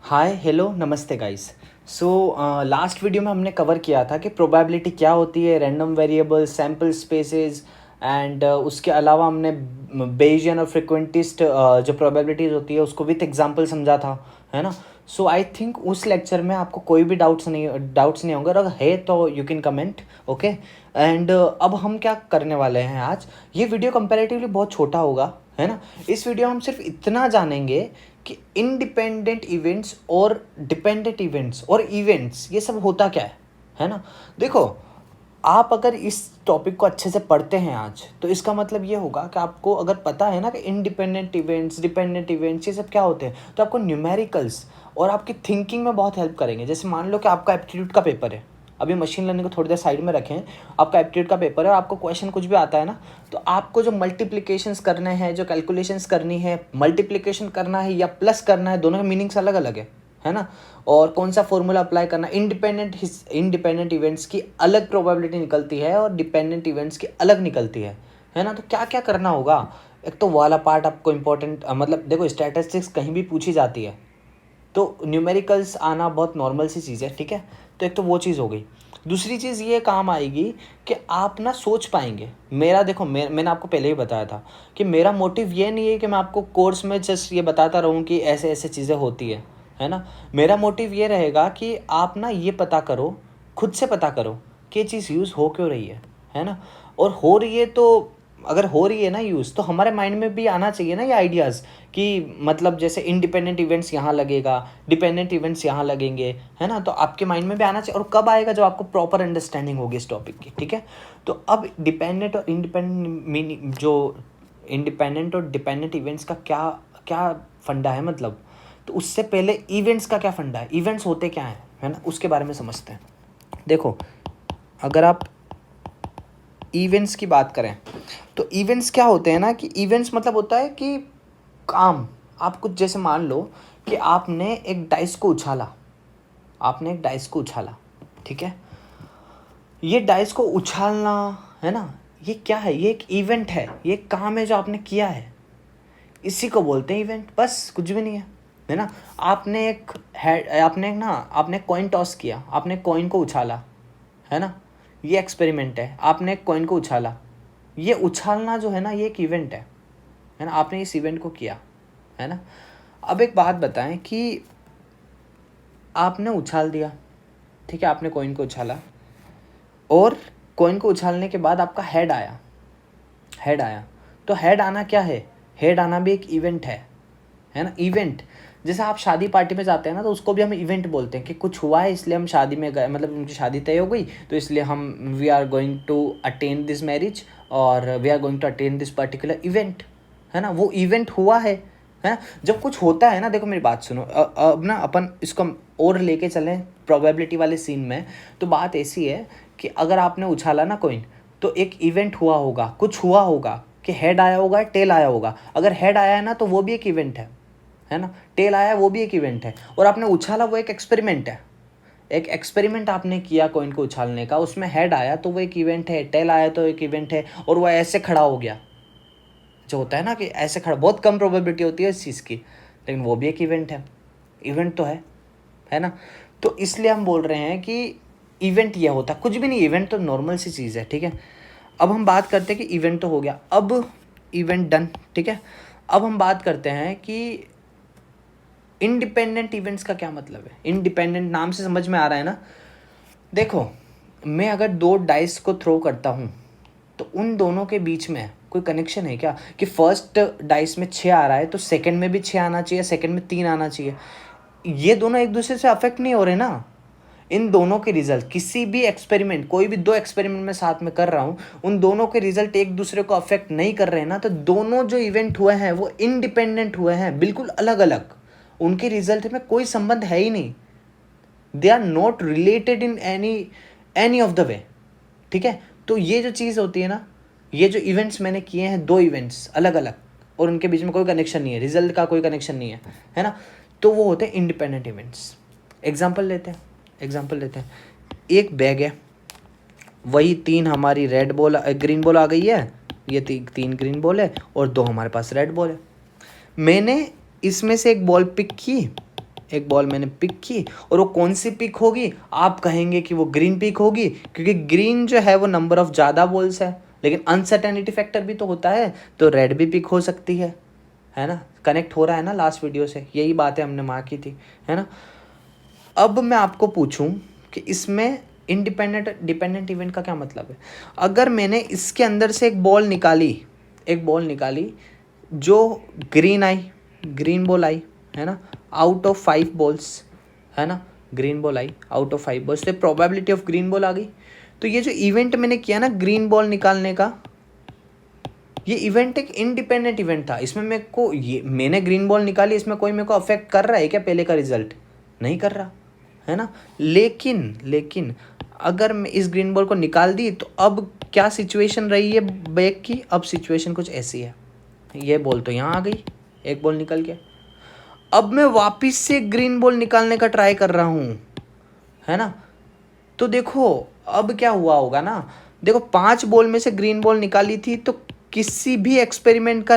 Hi hello नमस्ते guys. So last video में हमने कवर किया था कि प्रोबेबिलिटी क्या होती है, random variable, sample spaces and उसके अलावा हमने बेयसियन और फ्रिक्वेंटिस्ट जो प्रोबेबिलिटीज़ होती है उसको विथ एग्जांपल समझा था, है ना। सो आई थिंक उस लेक्चर में आपको कोई भी डाउट्स नहीं होंगे, और अगर है तो you can comment, okay. And अब हम क्या करने वाले हैं आज, ये वीडियो कंपैरेटिवली बहुत छोटा होगा, है ना। इस वीडियो में हम सिर्फ इतना जानेंगे कि इंडिपेंडेंट इवेंट्स और डिपेंडेंट इवेंट्स और इवेंट्स ये सब होता क्या है ना। देखो, आप अगर इस टॉपिक को अच्छे से पढ़ते हैं आज, तो इसका मतलब ये होगा कि आपको अगर पता है ना कि इंडिपेंडेंट इवेंट्स, डिपेंडेंट इवेंट्स ये सब क्या होते हैं, तो आपको न्यूमेरिकल्स और आपकी थिंकिंग में बहुत हेल्प करेंगे। जैसे मान लो कि आपका एप्टीट्यूड का पेपर है, अभी मशीन लर्निंग को थोड़ी देर साइड में रखें, आपका एप्टीट्यूड का पेपर है और आपको क्वेश्चन कुछ भी आता है ना, तो आपको जो मल्टीप्लिकेशंस करने हैं, जो कैलकुलेशंस करनी है, मल्टीप्लिकेशन करना है या प्लस करना है, दोनों के मीनिंग्स अलग अलग है ना। और कौन सा फॉर्मूला अप्लाई करना, इंडिपेंडेंट इवेंट्स की अलग प्रोबेबिलिटी निकलती है और डिपेंडेंट इवेंट्स की अलग निकलती है ना। तो क्या क्या करना होगा, एक तो वाला पार्ट आपको इंपॉर्टेंट, मतलब देखो स्टैटिस्टिक्स कहीं भी पूछी जाती है तो न्यूमेरिकल्स आना बहुत नॉर्मल सी चीज़ है, ठीक है। तो एक तो वो चीज़ हो गई। दूसरी चीज़ ये काम आएगी कि आप ना सोच पाएंगे। मेरा देखो, मैंने आपको पहले ही बताया था कि मेरा मोटिव ये नहीं है कि मैं आपको कोर्स में जस्ट ये बताता रहूँ कि ऐसे ऐसे चीज़ें होती है ना। मेरा मोटिव ये रहेगा कि आप ना ये पता करो, खुद से पता करो कि ये चीज़ यूज़ हो क्यों रही है ना। और हो रही है तो, अगर हो रही है ना यूज़, तो हमारे माइंड में भी आना चाहिए ना ये आइडियाज़ कि मतलब जैसे इंडिपेंडेंट इवेंट्स यहाँ लगेगा, डिपेंडेंट इवेंट्स यहाँ लगेंगे, है ना। तो आपके माइंड में भी आना चाहिए। और कब आएगा, जब आपको प्रॉपर अंडरस्टैंडिंग होगी इस टॉपिक की, ठीक है। तो अब डिपेंडेंट और इंडिपेंडेंट मीनिंग, जो इंडिपेंडेंट और डिपेंडेंट इवेंट्स का क्या क्या फंडा है, मतलब तो उससे पहले इवेंट्स का क्या फंडा है, इवेंट्स होते क्या है ना, उसके बारे में समझते हैं। देखो, अगर आप इवेंट्स की बात करें तो इवेंट्स क्या होते हैं ना, कि इवेंट्स मतलब होता है कि काम। आप कुछ जैसे मान लो कि आपने एक डाइस को उछाला, ठीक है। ये डाइस को उछालना, है ना, ये क्या है, ये एक इवेंट है, ये एक काम है जो आपने किया है, इसी को बोलते हैं इवेंट, बस कुछ भी नहीं है ना। आपने कॉइन टॉस किया, आपने कॉइन को उछाला, है ना, ये एक्सपेरिमेंट है। आपने एक कॉइन को उछाला, ये उछालना जो है ना, ये एक इवेंट है ना। आपने इस इवेंट को किया, है ना। अब एक बात बताएं कि आपने उछाल दिया, ठीक है, आपने कॉइन को उछाला, और कॉइन को उछालने के बाद आपका हेड आया। तो हेड आना क्या है, हेड आना भी एक इवेंट है ना। इवेंट जैसे आप शादी पार्टी में जाते हैं ना, तो उसको भी हम इवेंट बोलते हैं कि कुछ हुआ है इसलिए हम शादी में गए, मतलब उनकी शादी तय हो गई तो इसलिए हम we are going to attend this marriage और we are going to attend this particular event, है ना। वो इवेंट हुआ है ना। जब कुछ होता है ना, देखो मेरी बात सुनो, अब ना अपन इसको और लेके चलें प्रोबेबिलिटी वाले सीन में। तो बात ऐसी है कि अगर आपने उछाला ना कॉइन, तो एक इवेंट हुआ होगा, कुछ हुआ होगा कि हेड आया होगा, टेल आया होगा। अगर हेड आया है ना, तो वो भी एक इवेंट है ना। टेल आया, वो भी एक इवेंट है। और आपने उछाला, वो एक एक्सपेरिमेंट है। एक एक्सपेरिमेंट आपने किया कॉइन को उछालने का, उसमें हेड आया तो वो एक इवेंट है, टेल आया तो एक इवेंट है, और वो ऐसे खड़ा हो गया, जो होता है ना कि ऐसे खड़ा, बहुत कम प्रोबेबिलिटी होती है इस चीज़ की, लेकिन वो भी एक इवेंट है। इवेंट तो है ना। तो इसलिए हम बोल रहे हैं कि इवेंट यह होता, कुछ भी नहीं, इवेंट तो नॉर्मल सी चीज़ है, ठीक है। अब हम बात करते हैं कि इवेंट तो हो गया, अब इवेंट डन, ठीक है। अब हम बात करते हैं कि इंडिपेंडेंट इवेंट्स का क्या मतलब है। इंडिपेंडेंट नाम से समझ में आ रहा है ना। देखो, मैं अगर दो डाइस को थ्रो करता हूँ, तो उन दोनों के बीच में कोई कनेक्शन है क्या, कि फर्स्ट डाइस में 6 आ रहा है तो सेकंड में भी 6 आना चाहिए, सेकंड में 3 आना चाहिए। ये दोनों एक दूसरे से अफेक्ट नहीं हो रहे ना। इन दोनों के रिजल्ट, किसी भी एक्सपेरिमेंट, कोई भी दो एक्सपेरिमेंट में साथ में कर रहा हूँ, उन दोनों के रिजल्ट एक दूसरे को अफेक्ट नहीं कर रहे हैं ना, तो दोनों जो इवेंट हुए हैं वो इंडिपेंडेंट हुए हैं, बिल्कुल अलग अलग। उनके रिजल्ट में कोई संबंध है ही नहीं। They are not related in any of the way, ठीक है। तो ये जो चीज़ होती है ना, ये जो इवेंट्स मैंने किए हैं, दो इवेंट्स अलग अलग, और उनके बीच में कोई कनेक्शन नहीं है, रिजल्ट का कोई कनेक्शन नहीं है ना, तो वो होते हैं इंडिपेंडेंट इवेंट्स। एग्जाम्पल लेते हैं, एक बैग है, वही 3 हमारी ग्रीन बॉल आ गई है, ये 3 ग्रीन बॉल है और 2 हमारे पास रेड बॉल है। मैंने इसमें से एक बॉल पिक की, एक बॉल मैंने पिक की, और वो कौन सी पिक होगी, आप कहेंगे कि वो ग्रीन पिक होगी, क्योंकि ग्रीन जो है वो नंबर ऑफ ज़्यादा बॉल्स है, लेकिन अनसर्टेनिटी फैक्टर भी तो होता है, तो रेड भी पिक हो सकती है ना। कनेक्ट हो रहा है ना लास्ट वीडियो से, यही बातें हमने वहाँ की थी, है ना। अब मैं आपको पूछूं कि इसमें डिपेंडेंट इवेंट का क्या मतलब है। अगर मैंने इसके अंदर से एक बॉल निकाली जो ग्रीन बॉल आई, है ना, आउट ऑफ 5 बॉल्स, है ना, green ball I out of 5 balls, तो प्रोबेबिलिटी ऑफ ग्रीन बॉल आ गई। तो ये जो इवेंट मैंने किया ना ग्रीन बॉल निकालने का, ये इवेंट एक इंडिपेंडेंट इवेंट था। इसमें मैंने ग्रीन बॉल निकाली, इसमें कोई मेरे को अफेक्ट कर रहा है क्या पहले का रिजल्ट? नहीं कर रहा, है ना। लेकिन अगर मैं इस ग्रीन बॉल को निकाल दी तो अब क्या सिचुएशन रही है बैक की? अब सिचुएशन कुछ ऐसी है, ये बॉल तो यहाँ आ गई, एक बॉल निकल के, अब मैं वापस से ग्रीन बॉल निकालने का ट्राई कर रहा हूँ, है ना। तो देखो अब क्या हुआ होगा ना, देखो 5 बॉल में से ग्रीन बॉल निकाली थी, तो किसी भी एक्सपेरिमेंट का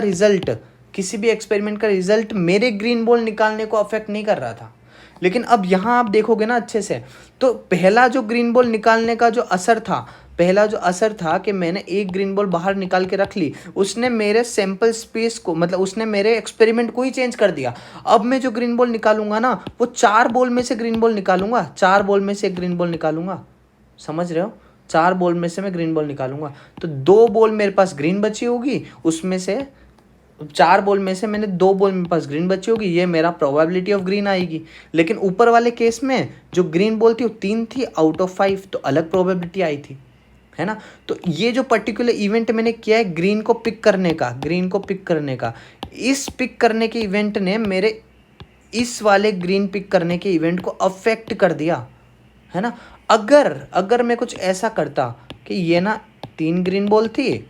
रिजल्ट मेरे ग्रीन बॉल निकालने को अफेक्ट नहीं कर रहा था। लेकिन अब यहाँ आप देखोगे ना अच्छे से, तो पहला जो ग्रीन बॉल निकालने का जो असर था कि मैंने एक ग्रीन बॉल बाहर निकाल के रख ली, उसने मेरे सैंपल स्पेस को, मतलब उसने मेरे एक्सपेरिमेंट को ही चेंज कर दिया। अब मैं जो ग्रीन बॉल निकालूंगा ना, वो 4 बॉल में से ग्रीन बॉल निकालूंगा, 4 बॉल में से एक ग्रीन बॉल निकालूंगा, समझ रहे हो? 4 बॉल में से मैं ग्रीन बॉल निकालूंगा, तो 2 बॉल मेरे पास ग्रीन बची होगी, उसमें से 4 बॉल में से मैंने 2 बॉल मेरे पास ग्रीन बची होगी, ये मेरा प्रोबेबिलिटी ऑफ ग्रीन आएगी। लेकिन ऊपर वाले केस में जो ग्रीन बॉल थी वो 3 थी आउट ऑफ 5, तो अलग प्रोबेबिलिटी आई थी, है ना। तो ये जो पर्टिकुलर इवेंट मैंने किया है ग्रीन को पिक करने का, इस पिक करने के इवेंट ने मेरे इस वाले ग्रीन पिक करने के इवेंट को अफेक्ट कर दिया, है ना। अगर मैं कुछ ऐसा करता कि ये ना 3 ग्रीन बॉल थी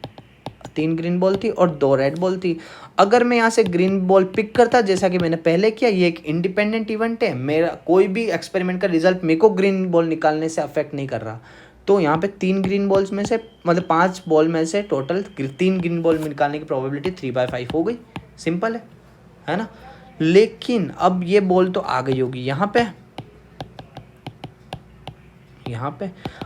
और 2 रेड बॉल थी, अगर मैं यहाँ से ग्रीन बॉल पिक करता जैसा कि मैंने पहले किया, ये एक इंडिपेंडेंट इवेंट है, मेरा कोई भी एक्सपेरिमेंट का रिजल्ट मेरे को ग्रीन बॉल निकालने से अफेक्ट नहीं कर रहा, तो यहाँ पे 3 ग्रीन बॉल्स में से, मतलब 5 बॉल में से टोटल 3 ग्रीन बॉल निकालने की प्रोबेबिलिटी 3/5 हो गई, सिंपल है ना। लेकिन अब ये बॉल तो आ गई होगी यहाँ पे,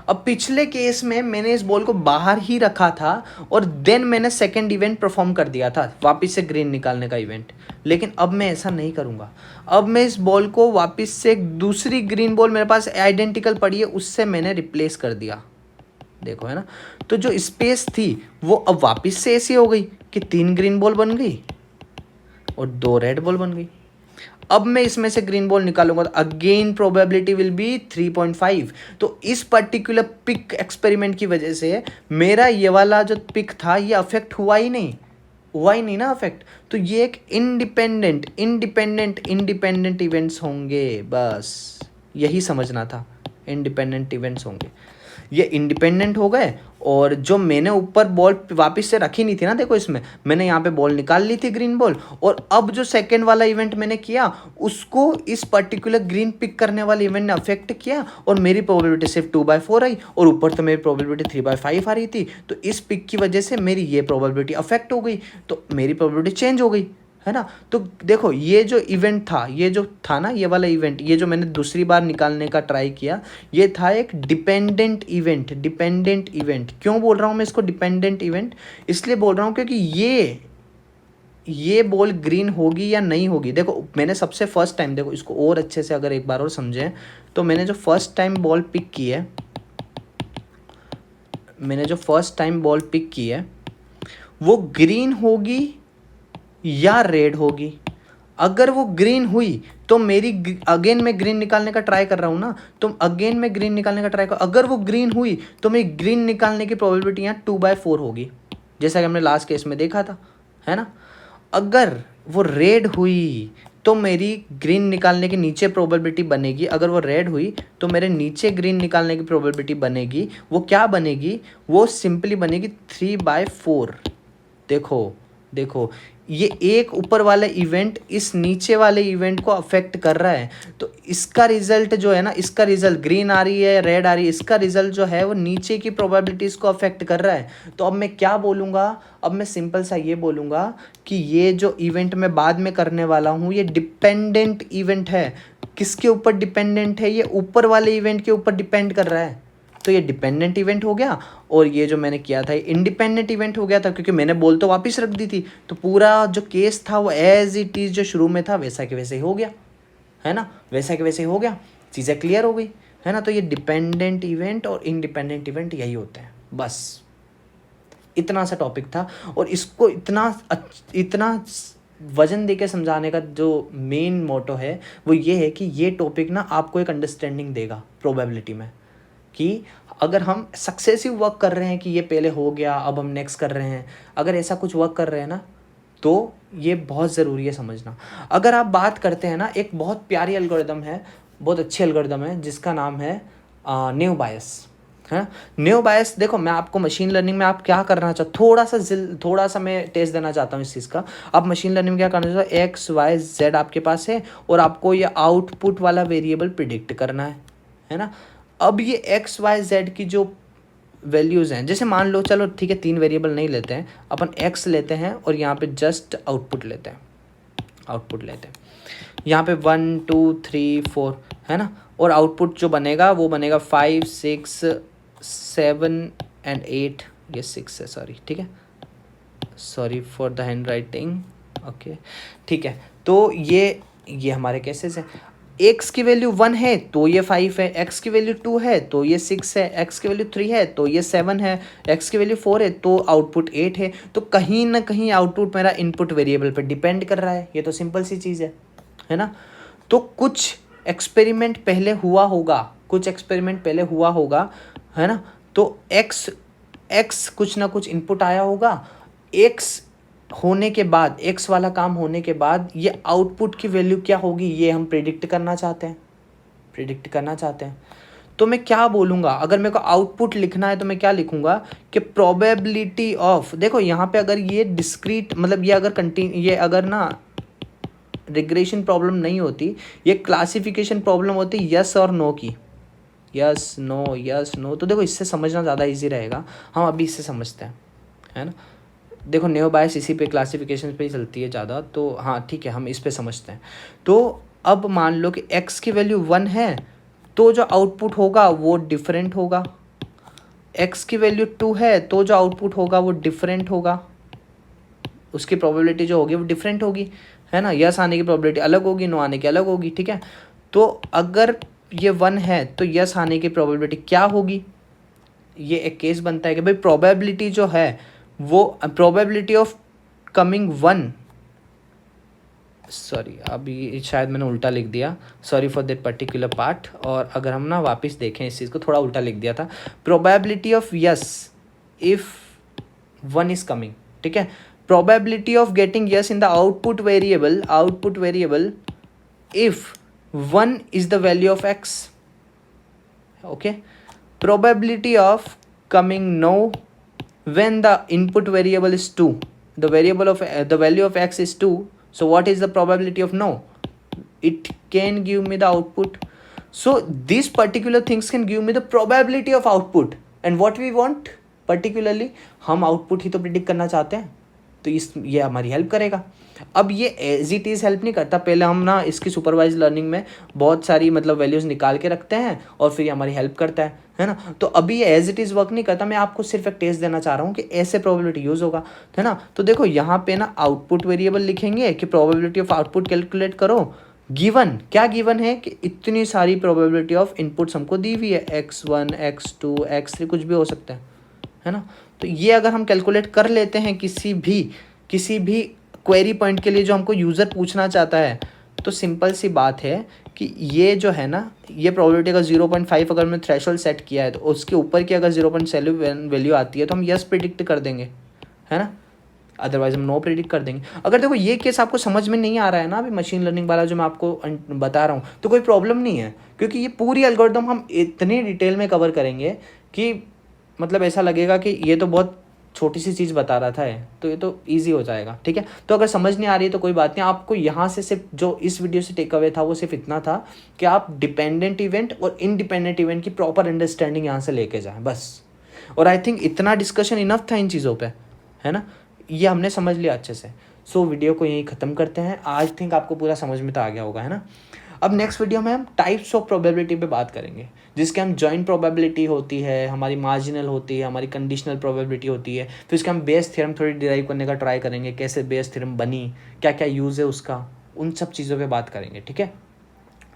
अब पिछले केस में मैंने इस बॉल को बाहर ही रखा था और देन मैंने सेकंड इवेंट परफॉर्म कर दिया था, वापस से ग्रीन निकालने का इवेंट। लेकिन अब मैं ऐसा नहीं करूँगा, अब मैं इस बॉल को वापस से एक दूसरी ग्रीन बॉल मेरे पास आइडेंटिकल पड़ी है, उससे मैंने रिप्लेस कर दिया, देखो, है ना। तो जो स्पेस थी वो अब वापस से ऐसी हो गई कि 3 ग्रीन बॉल बन गई और 2 रेड बॉल बन गई। अब मैं इसमें से ग्रीन बॉल निकालूंगा तो अगेन प्रोबेबिलिटी विल बी 3.5। तो इस पर्टिकुलर पिक एक्सपेरिमेंट की वजह से मेरा ये वाला जो पिक था ये अफेक्ट हुआ ही नहीं ना अफेक्ट। तो ये एक इंडिपेंडेंट इवेंट्स होंगे, बस यही समझना था, इंडिपेंडेंट इवेंट्स होंगे, ये इंडिपेंडेंट हो गए। और जो मैंने ऊपर बॉल वापस से रखी नहीं थी ना, देखो इसमें मैंने यहाँ पे बॉल निकाल ली थी ग्रीन बॉल, और अब जो सेकंड वाला इवेंट मैंने किया उसको इस पर्टिकुलर ग्रीन पिक करने वाले इवेंट ने अफेक्ट किया और मेरी प्रोबेबिलिटी सिर्फ 2/4 आई, और ऊपर तो मेरी प्रोबेबिलिटी 3/5 आ रही थी। तो इस पिक की वजह से मेरी ये प्रोबेबिलिटी अफेक्ट हो गई, तो मेरी प्रोबेबिलिटी चेंज हो गई, है ना। तो देखो ये जो इवेंट था, ये वाला इवेंट, ये जो मैंने दूसरी बार निकालने का ट्राई किया, ये था एक डिपेंडेंट इवेंट। क्यों बोल रहा हूँ मैं इसको डिपेंडेंट इवेंट? इसलिए बोल रहा हूँ क्योंकि ये बॉल ग्रीन होगी या नहीं होगी। देखो मैंने सबसे फर्स्ट टाइम, देखो इसको और अच्छे से अगर एक बार और समझें, तो मैंने जो फर्स्ट टाइम बॉल पिक की है वो ग्रीन होगी या रेड होगी। अगर वो ग्रीन हुई तो मेरी अगेन मैं ग्रीन निकालने का ट्राई कर रहा हूँ ना, तो अगेन मैं ग्रीन निकालने का ट्राई कर, अगर वो ग्रीन हुई तो मेरी ग्रीन निकालने की प्रोबेबिलिटी यहाँ 2/4 होगी, जैसा कि हमने लास्ट केस में देखा था, है ना। अगर वो रेड हुई तो मेरी ग्रीन निकालने की नीचे प्रोबेबिलिटी बनेगी, अगर वो रेड हुई तो मेरे नीचे ग्रीन निकालने की प्रोबेबिलिटी बनेगी, वो क्या बनेगी? वो सिंपली बनेगी 3/4। देखो ये एक ऊपर वाला इवेंट इस नीचे वाले इवेंट को अफेक्ट कर रहा है, तो इसका रिजल्ट जो है ना, इसका रिजल्ट ग्रीन आ रही है, रेड आ रही है, इसका रिजल्ट जो है वो नीचे की प्रोबेबिलिटीज़ को अफेक्ट कर रहा है। तो अब मैं क्या बोलूँगा? अब मैं सिंपल सा ये बोलूँगा कि ये जो इवेंट मैं बाद में करने वाला हूँ ये डिपेंडेंट इवेंट है। किसके ऊपर डिपेंडेंट है, ये ऊपर वाले इवेंट के ऊपर डिपेंड कर रहा है, तो ये डिपेंडेंट इवेंट हो गया। और ये जो मैंने किया था ये इंडिपेंडेंट इवेंट हो गया था, क्योंकि मैंने बोल तो वापस रख दी थी, तो पूरा जो केस था वो एज इट इज़ जो शुरू में था वैसा के वैसे ही हो गया, है ना, वैसा के वैसे ही हो गया, चीज़ें क्लियर हो गई, है ना। तो ये डिपेंडेंट इवेंट और इंडिपेंडेंट इवेंट यही होते हैं, बस इतना सा टॉपिक था। और इसको इतना वजन देके समझाने का जो मेन मोटो है वो ये है कि ये टॉपिक ना आपको एक अंडरस्टैंडिंग देगा प्रोबेबिलिटी में, कि अगर हम सक्सेसिव वर्क कर रहे हैं कि ये पहले हो गया अब हम नेक्स्ट कर रहे हैं, अगर ऐसा कुछ वर्क कर रहे हैं ना, तो ये बहुत ज़रूरी है समझना। अगर आप बात करते हैं ना, एक बहुत प्यारी एल्गोरिदम है, बहुत अच्छी एल्गोरिदम है जिसका नाम है नेव बायस, है। नेव बायस देखो, मैं आपको मशीन लर्निंग में आप क्या करना चाहते, थोड़ा सा मैं टेस्ट देना चाहता हूँ इस चीज़ का। आप मशीन लर्निंग में क्या करना चाहते हो, एक्स वाई जेड आपके पास है और आपको ये आउटपुट वाला वेरिएबल प्रिडिक्ट करना है ना। अब ये एक्स वाई जेड की जो वैल्यूज़ हैं, जैसे मान लो, चलो ठीक है 3 वेरिएबल नहीं लेते हैं अपन, एक्स लेते हैं और यहाँ पे जस्ट आउटपुट लेते हैं यहाँ पे 1 2 3 4, है ना। और आउटपुट जो बनेगा वो बनेगा 5 6 7 एंड 8, ये 6 है, सॉरी, ठीक है, sorry for the hand writing, okay, ठीक है। तो ये हमारे केसेस हैं। एक्स की वैल्यू 1 है तो ये 5 है, एक्स की वैल्यू 2 है तो ये 6 है, एक्स की वैल्यू 3 है तो ये 7 है, एक्स की वैल्यू 4 है तो आउटपुट 8 है। तो कहीं ना कहीं आउटपुट मेरा इनपुट वेरिएबल पे डिपेंड कर रहा है, ये तो सिंपल सी चीज़ है ना। तो कुछ एक्सपेरिमेंट पहले हुआ होगा, है ना। तो एक्स कुछ ना कुछ इनपुट आया होगा, एक्स होने के बाद, एक्स वाला काम होने के बाद ये आउटपुट की वैल्यू क्या होगी ये हम प्रिडिक्ट करना चाहते हैं। तो मैं क्या बोलूँगा, अगर मेरे को आउटपुट लिखना है तो मैं क्या लिखूँगा कि प्रोबेबिलिटी ऑफ, देखो यहाँ पे अगर ये डिस्क्रीट, मतलब ये अगर ना रिग्रेशन प्रॉब्लम नहीं होती, ये क्लासिफिकेशन प्रॉब्लम होती यस और नो की, यस नो। तो देखो इससे समझना ज़्यादा इजी रहेगा, हम अभी इससे समझते हैं, है ना। देखो नेव बायस इसी पे क्लासिफिकेशन पे ही चलती है ज़्यादा, तो हाँ ठीक है, हम इस पे समझते हैं। तो अब मान लो कि x की वैल्यू 1 है तो जो आउटपुट होगा वो डिफरेंट होगा, x की वैल्यू 2 है तो जो आउटपुट होगा वो डिफरेंट होगा, उसकी प्रोबेबिलिटी जो होगी वो डिफरेंट होगी, है ना। यस आने की प्रोबेबिलिटी अलग होगी, नो आने की अलग होगी, ठीक है। तो अगर ये 1 है तो यस आने की प्रोबेबिलिटी क्या होगी, ये एक केस बनता है कि भाई प्रोबेबिलिटी जो है वो प्रोबेबिलिटी ऑफ कमिंग 1, सॉरी अभी शायद मैंने उल्टा लिख दिया, sorry for that particular part. और अगर हम ना वापस देखें इस चीज़ को, थोड़ा उल्टा लिख दिया था, probability of yes if 1 is coming, ठीक है। Probability of getting yes in the output variable if 1 is the value of x, okay. Probability of coming no when the input variable is 2, the value of x is 2, so what is the probability of no, it can give me the output. So these particular things can give me the probability of output, and what we want particularly, हम output ही तो predict करना चाहते हैं, तो ये हमारी help करेगा। अब ये एज इट इज़ हेल्प नहीं करता, पहले हम ना इसकी सुपरवाइज लर्निंग में बहुत सारी मतलब वैल्यूज़ निकाल के रखते हैं और फिर ये हमारी हेल्प करता है ना। तो अभी ये एज इट इज़ वर्क नहीं करता, मैं आपको सिर्फ एक टेस्ट देना चाह रहा हूँ कि ऐसे प्रोबेबिलिटी यूज़ होगा, है ना। तो देखो यहाँ पे ना आउटपुट वेरिएबल लिखेंगे कि प्रोबेबिलिटी ऑफ आउटपुट कैलकुलेट करो, गिवन क्या गिवन है कि इतनी सारी प्रोबेबिलिटी ऑफ इनपुट्स हमको दी हुई है, x1 x2 x3 कुछ भी हो सकता है ना। तो ये अगर हम कैलकुलेट कर लेते हैं किसी भी क्वेरी पॉइंट के लिए जो हमको यूज़र पूछना चाहता है, तो सिंपल सी बात है कि ये जो है ना, ये प्रोबेबिलिटी का 0.5 अगर मैं थ्रेशोल्ड सेट किया है तो उसके ऊपर की अगर 0.7 वैल्यू आती है तो हम यस प्रिडिक्ट कर देंगे, है ना, अदरवाइज हम नो प्रिडिक्ट कर देंगे। अगर देखो ये केस आपको समझ में नहीं आ रहा है ना अभी मशीन लर्निंग वाला जो मैं आपको बता रहा हूँ, तो कोई प्रॉब्लम नहीं है, क्योंकि ये पूरी एल्गोरिथम हम इतनी डिटेल में कवर करेंगे कि मतलब ऐसा लगेगा कि ये तो बहुत छोटी सी चीज़ बता रहा था तो ये तो इजी हो जाएगा, ठीक है। तो अगर समझ नहीं आ रही है तो कोई बात नहीं, आपको यहाँ से सिर्फ जो इस वीडियो से टेक अवे था वो सिर्फ इतना था कि आप डिपेंडेंट इवेंट और इंडिपेंडेंट इवेंट की प्रॉपर अंडरस्टैंडिंग यहाँ से लेके जाएं बस। और आई थिंक इतना डिस्कशन इनफ था इन चीज़ों पे, है ना, ये हमने समझ लिया अच्छे से। सो वीडियो को यहीं ख़त्म करते हैं। आज थिंक आपको पूरा समझ में तो आ गया होगा, है ना। अब नेक्स्ट वीडियो में हम टाइप्स ऑफ प्रोबेबिलिटी पे बात करेंगे, जिसके हम जॉइंट प्रोबेबिलिटी होती है, हमारी मार्जिनल होती है, हमारी कंडीशनल प्रोबेबिलिटी होती है, फिर उसके हम बेस थ्योरम थोड़ी डिराइव करने का ट्राई करेंगे, कैसे बेस थ्योरम बनी, क्या क्या यूज़ है उसका, उन सब चीज़ों पे बात करेंगे, ठीक है।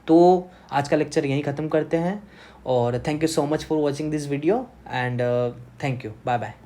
तो आज का लेक्चर यहीं ख़त्म करते हैं और thank you so much for watching this video and thank you, bye bye.